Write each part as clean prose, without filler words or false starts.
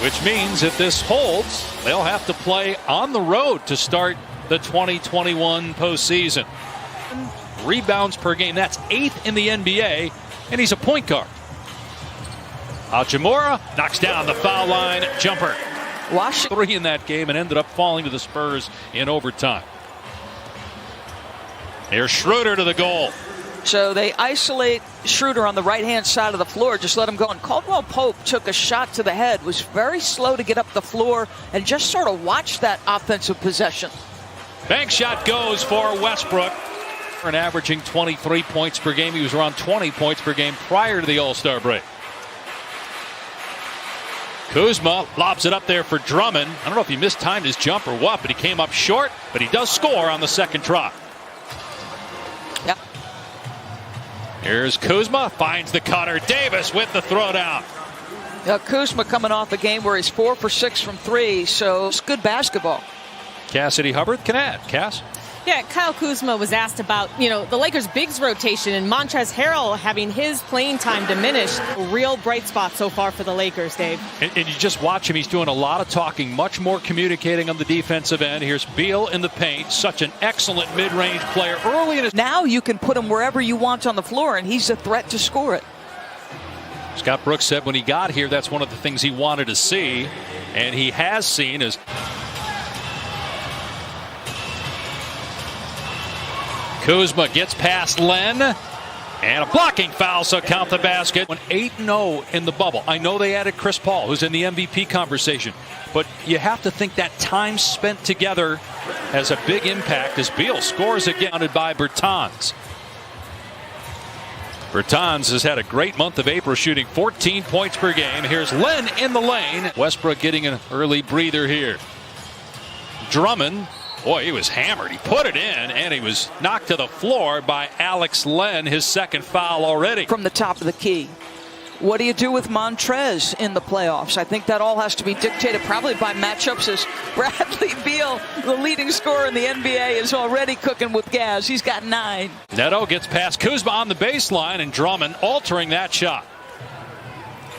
Which means if this holds, they'll have to play on the road to start the 2021 postseason. Rebounds per game, that's 8th in the NBA, and he's a point guard. Hachimura knocks down the foul line jumper. Washington 3 in that game and ended up falling to the Spurs in overtime. Here's Schroeder to the goal. So they isolate Schroeder on the right-hand side of the floor, just let him go. And Caldwell Pope took a shot to the head, was very slow to get up the floor, and just sort of watched that offensive possession. Bank shot goes for Westbrook. And averaging 23 points per game. He was around 20 points per game prior to the All-Star break. Kuzma lobs it up there for Drummond. I don't know if he mistimed his jump or what, but he came up short, but he does score on the second try. Yep. Here's Kuzma, finds the cutter. Davis with the throwdown. Kuzma coming off a game where he's 4 for 6 from 3, so it's good basketball. Cassidy Hubbard can add. Cass? Yeah, Kyle Kuzma was asked about, the Lakers' bigs rotation and Montrezl Harrell having his playing time diminished. A real bright spot so far for the Lakers, Dave. And you just watch him. He's doing a lot of talking, much more communicating on the defensive end. Here's Beal in the paint. Such an excellent mid-range player early in his... Now you can put him wherever you want on the floor, and he's a threat to score it. Scott Brooks said when he got here, that's one of the things he wanted to see, and he has seen is... Kuzma gets past Len, and a blocking foul, so count the basket. 8-0 in the bubble. I know they added Chris Paul, who's in the MVP conversation, but you have to think that time spent together has a big impact as Beal scores again, by Bertans. Bertans has had a great month of April, shooting 14 points per game. Here's Len in the lane. Westbrook getting an early breather here. Drummond. Boy, he was hammered. He put it in, and he was knocked to the floor by Alex Len, his second foul already. From the top of the key. What do you do with Montrez in the playoffs? I think that all has to be dictated probably by matchups, as Bradley Beal, the leading scorer in the NBA, is already cooking with gas. He's got 9. Neto gets past Kuzma on the baseline, and Drummond altering that shot.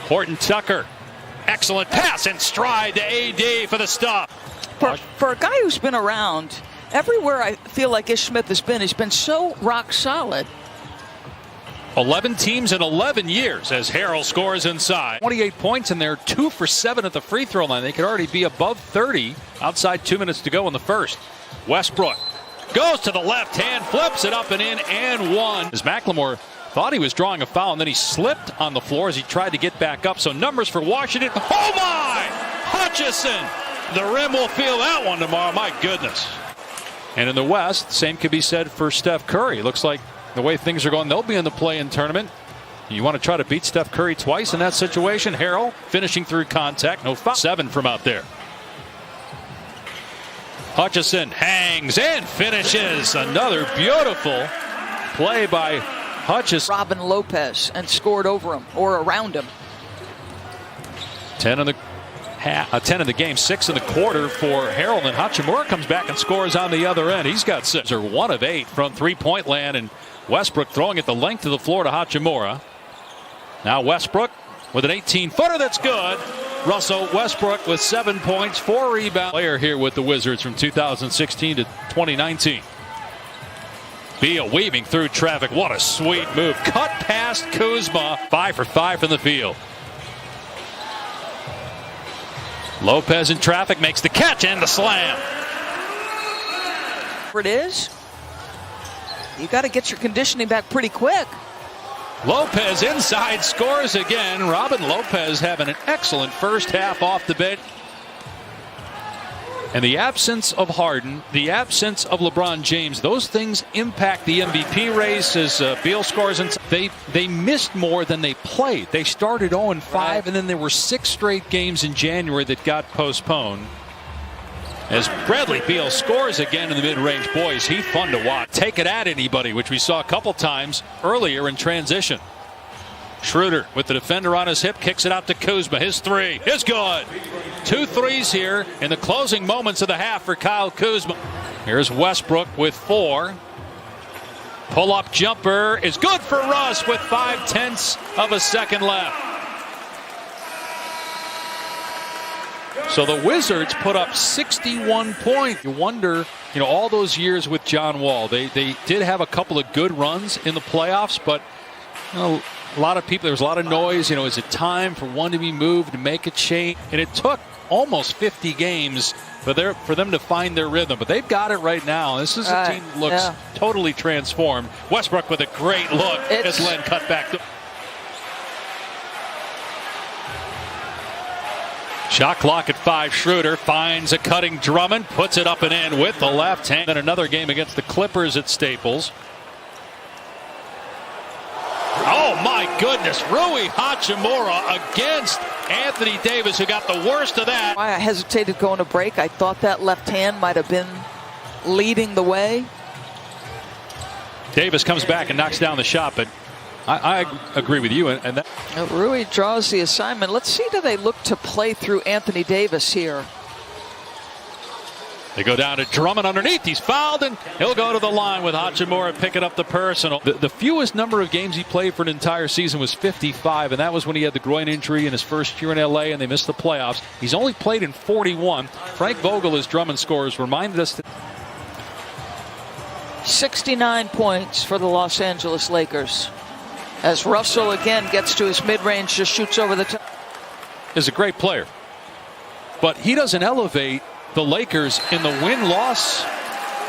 Horton Tucker. Excellent pass in stride to AD for the stop. For a guy who's been around, everywhere I feel like Ish Smith has been, he's been so rock solid. 11 teams in 11 years as Harrell scores inside. 28 points, and they're 2 for 7 at the free throw line. They could already be above 30 outside 2 minutes to go in the first. Westbrook goes to the left hand, flips it up and in, and 1. As McLemore thought he was drawing a foul, and then he slipped on the floor as he tried to get back up. So numbers for Washington. Oh my! Hutchison! The rim will feel that one tomorrow. My goodness. And in the West, same could be said for Steph Curry. Looks like the way things are going, they'll be in the play-in tournament. You want to try to beat Steph Curry twice in that situation. Harrell finishing through contact. No foul. 7 from out there. Hutchison hangs and finishes. Another beautiful play by Hutchison. Robin Lopez and scored over him or around him. 10 in the game, 6 in the quarter for Harrell, and Hachimura comes back and scores on the other end. He's got 6 or 1 of 8 from three-point land, and Westbrook throwing it the length of the floor to Hachimura. Now Westbrook with an 18-footer that's good. Russell Westbrook with 7 points, 4 rebounds. Player here with the Wizards from 2016 to 2019. Beal weaving through traffic. What a sweet move. Cut past Kuzma. 5 for 5 from the field. Lopez in traffic makes the catch and the slam. It is. You got to get your conditioning back pretty quick. Lopez inside scores again. Robin Lopez having an excellent first half off the bench. And the absence of Harden, the absence of LeBron James, those things impact the MVP race as Beal scores. And they missed more than they played. They started 0-5, and then there were 6 straight games in January that got postponed. As Bradley Beal scores again in the mid-range, boys, he's fun to watch. Take it at anybody, which we saw a couple times earlier in transition. Schroeder with the defender on his hip, kicks it out to Kuzma. His 3 is good. 2 threes here in the closing moments of the half for Kyle Kuzma. Here's Westbrook with 4. Pull-up jumper is good for Russ with 0.5 of a second left. So the Wizards put up 61 points. You wonder, all those years with John Wall, they did have a couple of good runs in the playoffs, but a lot of people, there was a lot of noise. Is it time for one to be moved to make a change? And it took almost 50 games for them to find their rhythm, but they've got it right now. This is a team that looks totally transformed. Westbrook with a great look as Len cut back. Shot clock at 5. Schroeder finds a cutting Drummond, puts it up and in with the left hand. Then another game against the Clippers at Staples. Oh my goodness, Rui Hachimura against Anthony Davis, who got the worst of that. Why I hesitated going to break. I thought that left hand might have been leading the way. Davis comes back and knocks down the shot, but I agree with you. And that Rui draws the assignment. Let's see, do they look to play through Anthony Davis here? They go down to Drummond underneath. He's fouled, and he'll go to the line with Hachimura picking up the personal. The fewest number of games he played for an entire season was 55, and that was when he had the groin injury in his first year in L.A., and they missed the playoffs. He's only played in 41. Frank Vogel, as Drummond scores, reminded us that 69 points for the Los Angeles Lakers. As Russell again gets to his mid-range, just shoots over the top. Is a great player, but he doesn't elevate the Lakers in the win-loss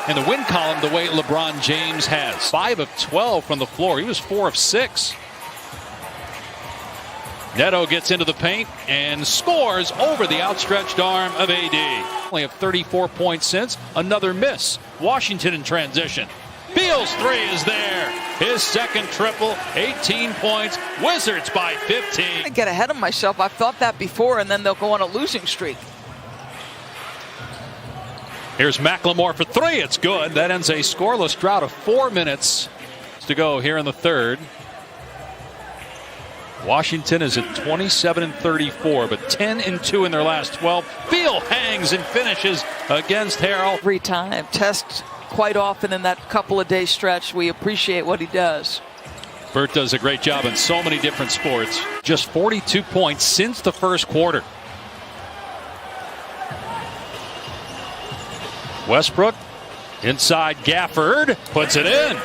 in the win column the way LeBron James has. 5 of 12 from the floor. He was 4 of 6. Neto gets into the paint and scores over the outstretched arm of AD. Only have 34 points since. Another miss. Washington in transition. Beal's 3 is there. His second triple, 18 points. Wizards by 15. I get ahead of myself. I've thought that before, and then they'll go on a losing streak. Here's McLemore for 3. It's good. That ends a scoreless drought of 4 minutes to go here in the third. Washington is at 27-34, but 10-2 in their last 12. Beal hangs and finishes against Harrell. Every time. Tests quite often in that couple of day stretch. We appreciate what he does. Bert does a great job in so many different sports. Just 42 points since the first quarter. Westbrook inside Gafford puts it in.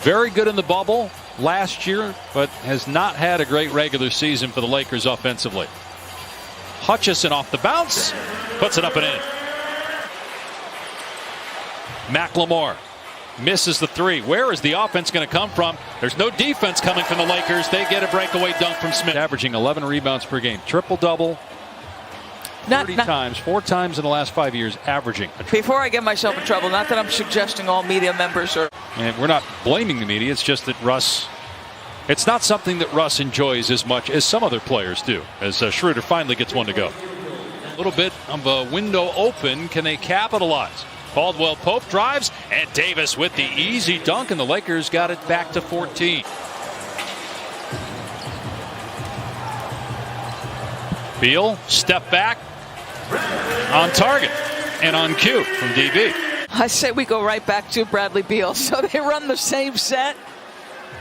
Very good in the bubble last year, but has not had a great regular season for the Lakers offensively. Hutchison off the bounce, puts it up and in. McLemore misses the 3. Where is the offense going to come from? There's no defense coming from the Lakers. They get a breakaway dunk from Smith. Averaging 11 rebounds per game. Triple-double. 30 times, 4 times in the last 5 years, averaging. Before I get myself in trouble, not that I'm suggesting all media members are. And we're not blaming the media. It's just that Russ, it's not something that Russ enjoys as much as some other players do, as Schroeder finally gets one to go. A little bit of a window open. Can they capitalize? Caldwell Pope drives, and Davis with the easy dunk, and the Lakers got it back to 14. Beal, step back, on target, and on cue from DB. I say we go right back to Bradley Beal. So they run the same set.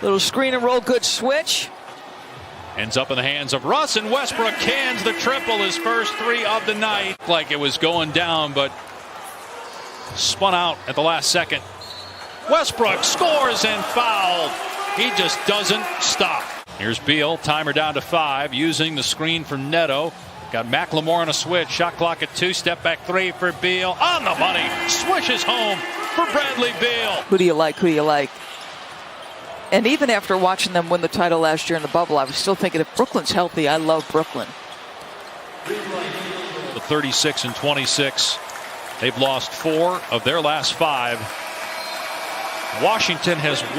Little screen and roll, good switch. Ends up in the hands of Russ, and Westbrook cans the triple, his first 3 of the night. Like it was going down, but spun out at the last second. Westbrook scores and fouled. He just doesn't stop. Here's Beal, timer down to 5, using the screen from Neto. Got McLemore on a switch, shot clock at 2, step back 3 for Beal. On the money, swishes home for Bradley Beal. Who do you like? Who do you like? And even after watching them win the title last year in the bubble, I was still thinking, if Brooklyn's healthy, I love Brooklyn. The 36-26. They've lost 4 of their last 5. Washington has won.